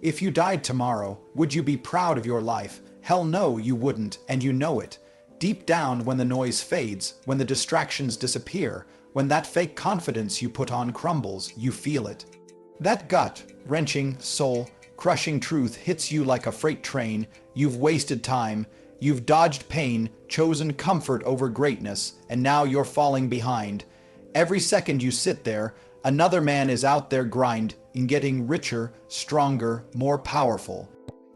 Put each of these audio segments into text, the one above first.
If you died tomorrow, would you be proud of your life? Hell no, you wouldn't, and you know it. Deep down, when the noise fades, when the distractions disappear, when that fake confidence you put on crumbles, you feel it. That gut-wrenching, soul-crushing truth hits you like a freight train. You've wasted time, you've dodged pain, chosen comfort over greatness, and now you're falling behind. Every second you sit there, another man is out there grinding, getting richer, stronger, more powerful.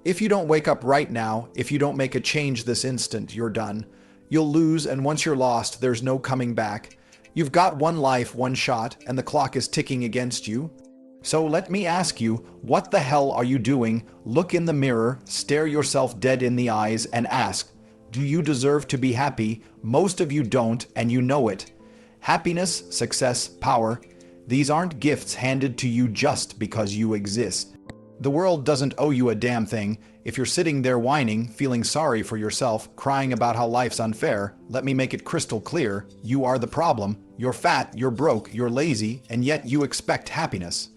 If you don't wake up right now, if you don't make a change this instant, you're done. You'll lose, and once you're lost, there's no coming back. You've got one life, one shot, and the clock is ticking against you. So let me ask you, what the hell are you doing? Look in the mirror, stare yourself dead in the eyes, and ask, do you deserve to be happy? Most of you don't, and you know it. Happiness, success, power, these aren't gifts handed to you just because you exist. The world doesn't owe you a damn thing. If you're sitting there whining, feeling sorry for yourself, crying about how life's unfair, let me make it crystal clear, you are the problem. You're fat, you're broke, you're lazy, and yet you expect happiness.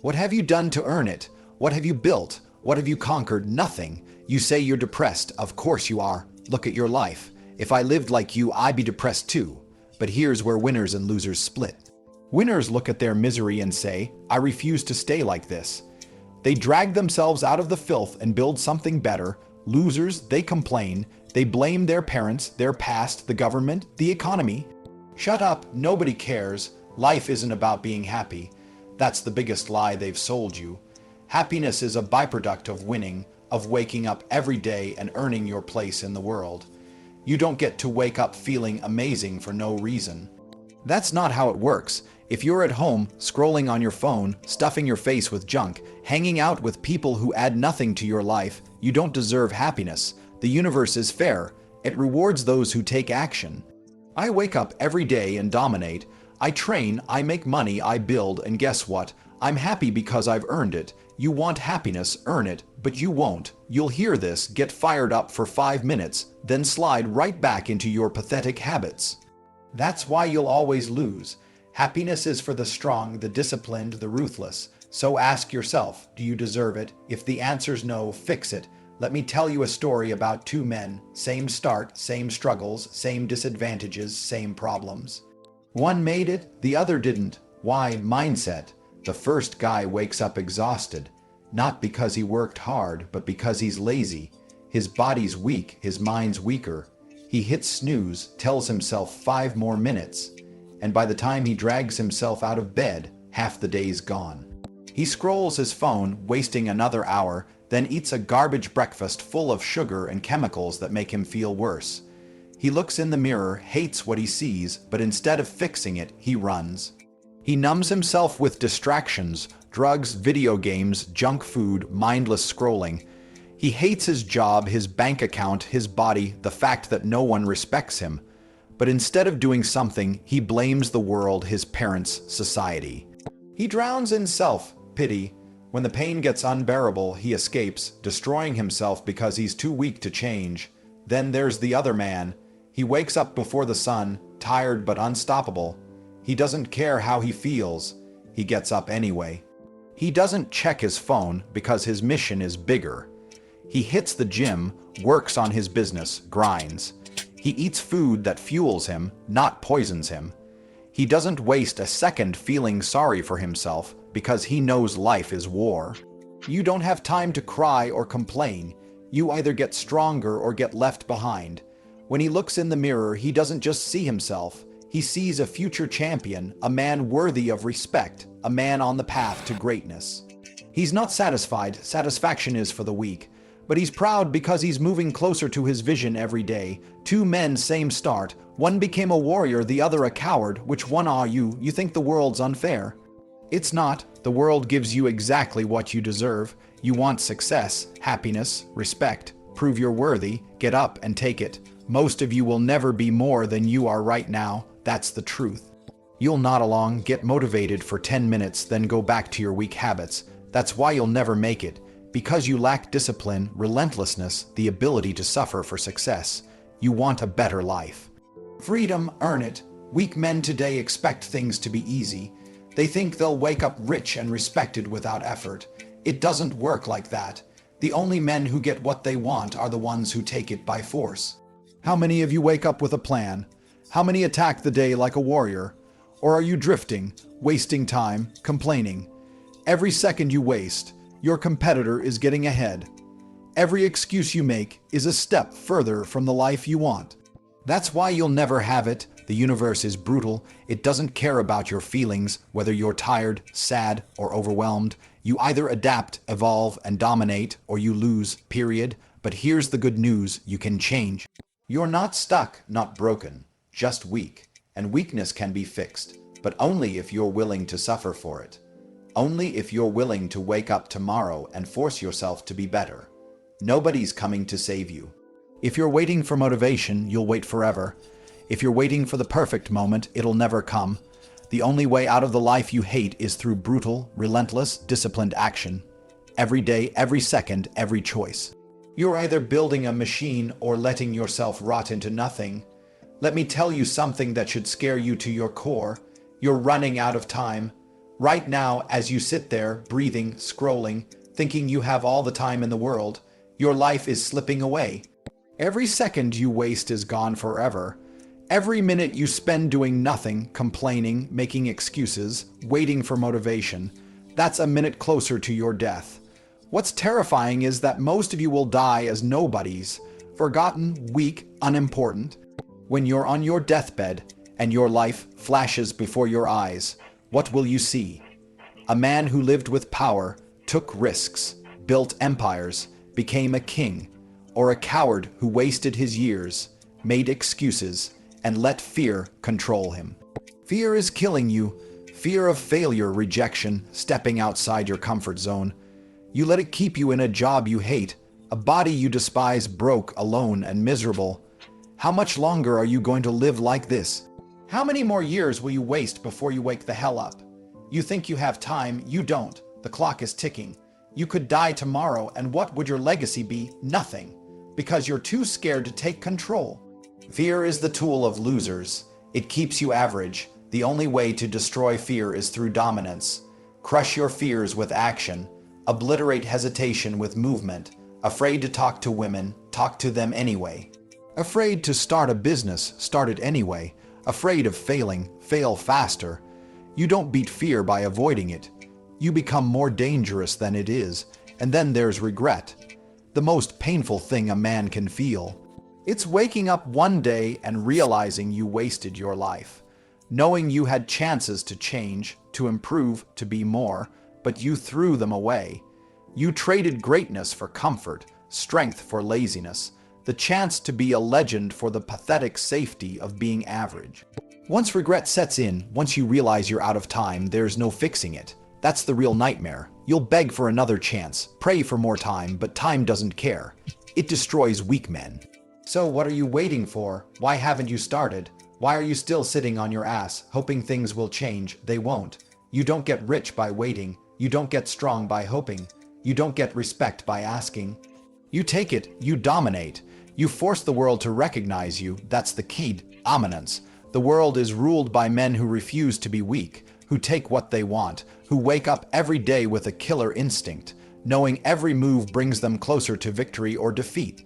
What have you done to earn it? What have you built? What have you conquered? Nothing. You say you're depressed. Of course you are. Look at your life. If I lived like you, I'd be depressed too. But here's where winners and losers split. Winners look at their misery and say, I refuse to stay like this. They drag themselves out of the filth and build something better. Losers, they complain. They blame their parents, their past, the government, the economy. Shut up, nobody cares. Life isn't about being happy. That's the biggest lie they've sold you. Happiness is a byproduct of winning, of waking up every day and earning your place in the world. You don't get to wake up feeling amazing for no reason. That's not how it works. If you're at home, scrolling on your phone, stuffing your face with junk, hanging out with people who add nothing to your life, you don't deserve happiness. The universe is fair. It rewards those who take action. I wake up every day and dominate. I train, I make money, I build, and guess what? I'm happy because I've earned it. You want happiness, earn it, but you won't. You'll hear this, get fired up for 5 minutes, then slide right back into your pathetic habits. That's why you'll always lose. Happiness is for the strong, the disciplined, the ruthless. So ask yourself, do you deserve it? If the answer's no, fix it. Let me tell you a story about two men. Same start, same struggles, same disadvantages, same problems. One made it, the other didn't. Why? Mindset. The first guy wakes up exhausted, not because he worked hard, but because he's lazy. His body's weak, his mind's weaker. He hits snooze, tells himself 5 more minutes, and by the time he drags himself out of bed, half the day's gone. He scrolls his phone, wasting another hour, then eats a garbage breakfast full of sugar and chemicals that make him feel worse. He looks in the mirror, hates what he sees, but instead of fixing it, he runs. He numbs himself with distractions, drugs, video games, junk food, mindless scrolling. He hates his job, his bank account, his body, the fact that no one respects him. But instead of doing something, he blames the world, his parents, society. He drowns in self-pity. When the pain gets unbearable, he escapes, destroying himself because he's too weak to change. Then there's the other man. He wakes up before the sun, tired but unstoppable. He doesn't care how he feels. He gets up anyway. He doesn't check his phone because his mission is bigger. He hits the gym, works on his business, grinds. He eats food that fuels him, not poisons him. He doesn't waste a second feeling sorry for himself because he knows life is war. You don't have time to cry or complain. You either get stronger or get left behind. When he looks in the mirror, he doesn't just see himself. He sees a future champion, a man worthy of respect, a man on the path to greatness. He's not satisfied. Satisfaction is for the weak. But he's proud because he's moving closer to his vision every day. Two men, same start. One became a warrior, the other a coward. Which one are you? You think the world's unfair? It's not. The world gives you exactly what you deserve. You want success, happiness, respect. Prove you're worthy. Get up and take it. Most of you will never be more than you are right now. That's the truth. You'll nod along, get motivated for 10 minutes, then go back to your weak habits. That's why you'll never make it. Because you lack discipline, relentlessness, the ability to suffer for success. You want a better life. Freedom, earn it. Weak men today expect things to be easy. They think they'll wake up rich and respected without effort. It doesn't work like that. The only men who get what they want are the ones who take it by force. How many of you wake up with a plan? How many attack the day like a warrior? Or are you drifting, wasting time, complaining? Every second you waste, your competitor is getting ahead. Every excuse you make is a step further from the life you want. That's why you'll never have it. The universe is brutal. It doesn't care about your feelings, whether you're tired, sad, or overwhelmed. You either adapt, evolve, and dominate, or you lose, period. But here's the good news: you can change. You're not stuck, not broken, just weak. And weakness can be fixed, but only if you're willing to suffer for it. Only if you're willing to wake up tomorrow and force yourself to be better. Nobody's coming to save you. If you're waiting for motivation, you'll wait forever. If you're waiting for the perfect moment, it'll never come. The only way out of the life you hate is through brutal, relentless, disciplined action. Every day, every second, every choice. You're either building a machine or letting yourself rot into nothing. Let me tell you something that should scare you to your core. You're running out of time. Right now, as you sit there, breathing, scrolling, thinking you have all the time in the world, your life is slipping away. Every second you waste is gone forever. Every minute you spend doing nothing, complaining, making excuses, waiting for motivation, that's a minute closer to your death. What's terrifying is that most of you will die as nobodies, forgotten, weak, unimportant. When you're on your deathbed and your life flashes before your eyes, what will you see? A man who lived with power, took risks, built empires, became a king, or a coward who wasted his years, made excuses, and let fear control him. Fear is killing you. Fear of failure, rejection, stepping outside your comfort zone. You let it keep you in a job you hate, a body you despise, broke, alone, and miserable. How much longer are you going to live like this? How many more years will you waste before you wake the hell up? You think you have time, you don't. The clock is ticking. You could die tomorrow, and what would your legacy be? Nothing. Because you're too scared to take control. Fear is the tool of losers. It keeps you average. The only way to destroy fear is through dominance. Crush your fears with action. Obliterate hesitation with movement. Afraid to talk to women, talk to them anyway. Afraid to start a business, start it anyway. Afraid of failing, fail faster. You don't beat fear by avoiding it. You become more dangerous than it is, and then there's regret. The most painful thing a man can feel. It's waking up one day and realizing you wasted your life. Knowing you had chances to change, to improve, to be more, but you threw them away. You traded greatness for comfort, strength for laziness, the chance to be a legend for the pathetic safety of being average. Once regret sets in, once you realize you're out of time, there's no fixing it. That's the real nightmare. You'll beg for another chance, pray for more time, but time doesn't care. It destroys weak men. So what are you waiting for? Why haven't you started? Why are you still sitting on your ass, hoping things will change? They won't. You don't get rich by waiting. You don't get strong by hoping. You don't get respect by asking. You take it, you dominate. You force the world to recognize you. That's the key, dominance. The world is ruled by men who refuse to be weak, who take what they want, who wake up every day with a killer instinct, knowing every move brings them closer to victory or defeat.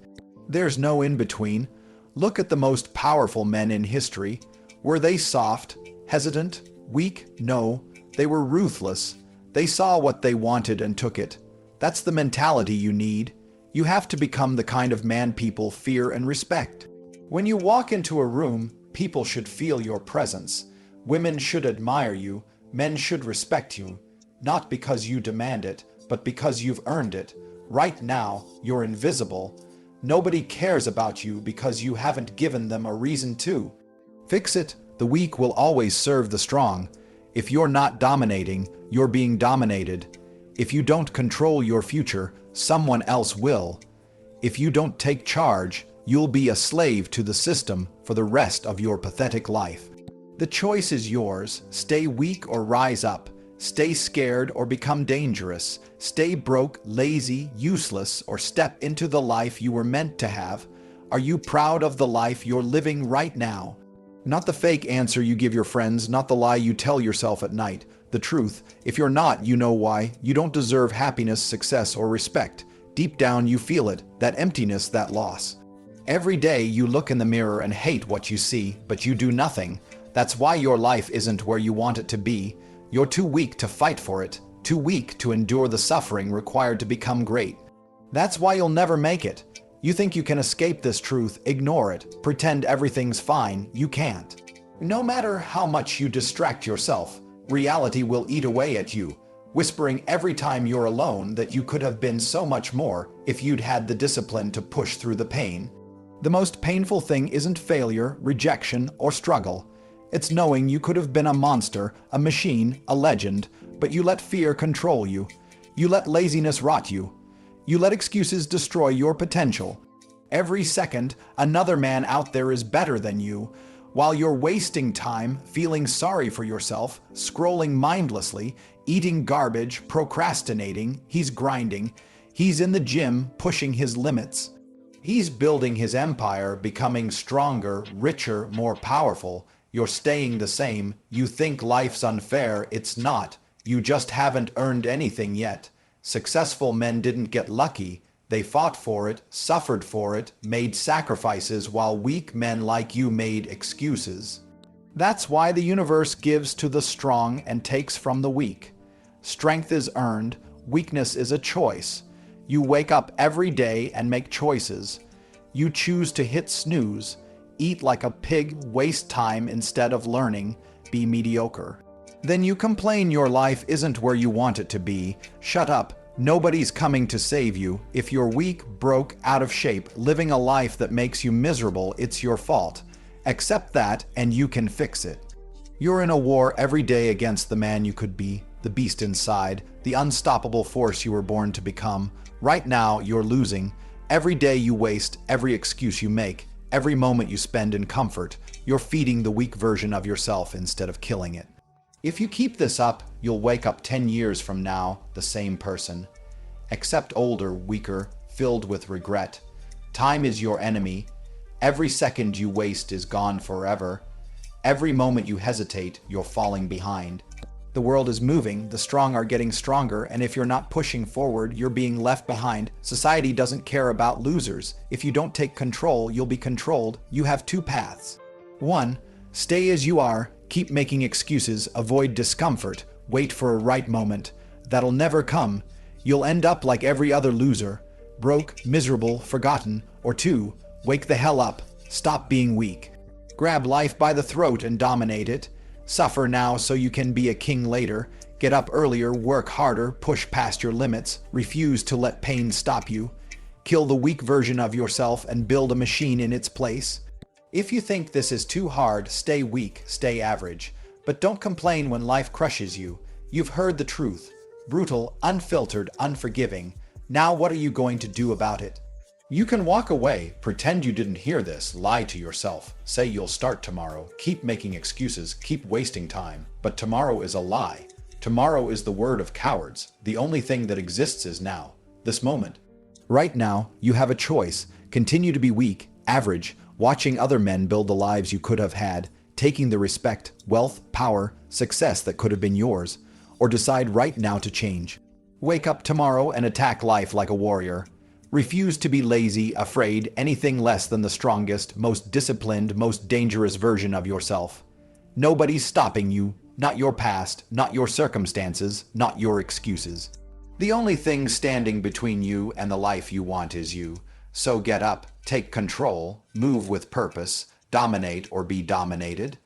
There's no in-between. Look at the most powerful men in history. Were they soft, hesitant, weak? No, they were ruthless. They saw what they wanted and took it. That's the mentality you need. You have to become the kind of man people fear and respect. When you walk into a room, people should feel your presence. Women should admire you. Men should respect you. Not because you demand it, but because you've earned it. Right now, you're invisible. Nobody cares about you because you haven't given them a reason to. Fix it. The weak will always serve the strong. If you're not dominating, you're being dominated. If you don't control your future, someone else will. If you don't take charge, you'll be a slave to the system for the rest of your pathetic life. The choice is yours. Stay weak or rise up. Stay scared or become dangerous. Stay broke, lazy, useless, or step into the life you were meant to have. Are you proud of the life you're living right now? Not the fake answer you give your friends, not the lie you tell yourself at night. The truth, if you're not, you know why. You don't deserve happiness, success, or respect. Deep down, you feel it, that emptiness, that loss. Every day you look in the mirror and hate what you see, but you do nothing. That's why your life isn't where you want it to be. You're too weak to fight for it, too weak to endure the suffering required to become great. That's why you'll never make it. You think you can escape this truth, ignore it, pretend everything's fine. You can't. No matter how much you distract yourself, reality will eat away at you, whispering every time you're alone that you could have been so much more if you'd had the discipline to push through the pain. The most painful thing isn't failure, rejection, or struggle. It's knowing you could have been a monster, a machine, a legend, but you let fear control you. You let laziness rot you. You let excuses destroy your potential. Every second, another man out there is better than you. While you're wasting time, feeling sorry for yourself, scrolling mindlessly, eating garbage, procrastinating, he's grinding. He's in the gym, pushing his limits. He's building his empire, becoming stronger, richer, more powerful. You're staying the same. You think life's unfair. It's not. You just haven't earned anything yet. Successful men didn't get lucky. They fought for it, suffered for it, made sacrifices, while weak men like you made excuses. That's why the universe gives to the strong and takes from the weak. Strength is earned. Weakness is a choice. You wake up every day and make choices. You choose to hit snooze, eat like a pig, waste time instead of learning, be mediocre. Then you complain your life isn't where you want it to be. Shut up. Nobody's coming to save you. If you're weak, broke, out of shape, living a life that makes you miserable, it's your fault. Accept that and you can fix it. You're in a war every day against the man you could be, the beast inside, the unstoppable force you were born to become. Right now, you're losing. Every day you waste, every excuse you make, every moment you spend in comfort, you're feeding the weak version of yourself instead of killing it. If you keep this up, you'll wake up 10 years from now, the same person. Except older, weaker, filled with regret. Time is your enemy. Every second you waste is gone forever. Every moment you hesitate, you're falling behind. The world is moving, the strong are getting stronger, and if you're not pushing forward, you're being left behind. Society doesn't care about losers. If you don't take control, you'll be controlled. You have two paths. 1. Stay as you are, keep making excuses, avoid discomfort, wait for a right moment. That'll never come. You'll end up like every other loser, broke, miserable, forgotten. Or 2. Wake the hell up. Stop being weak. Grab life by the throat and dominate it. Suffer now so you can be a king later. Get up earlier, work harder, push past your limits, refuse to let pain stop you. Kill the weak version of yourself and build a machine in its place. If you think this is too hard, stay weak, stay average. But don't complain when life crushes you. You've heard the truth. Brutal, unfiltered, unforgiving. Now what are you going to do about it? You can walk away, pretend you didn't hear this, lie to yourself, say you'll start tomorrow, keep making excuses, keep wasting time. But tomorrow is a lie. Tomorrow is the word of cowards. The only thing that exists is now, this moment. Right now, you have a choice. Continue to be weak, average, watching other men build the lives you could have had, taking the respect, wealth, power, success that could have been yours, or decide right now to change. Wake up tomorrow and attack life like a warrior. Refuse to be lazy, afraid, anything less than the strongest, most disciplined, most dangerous version of yourself. Nobody's stopping you, not your past, not your circumstances, not your excuses. The only thing standing between you and the life you want is you. So get up, take control, move with purpose, dominate or be dominated.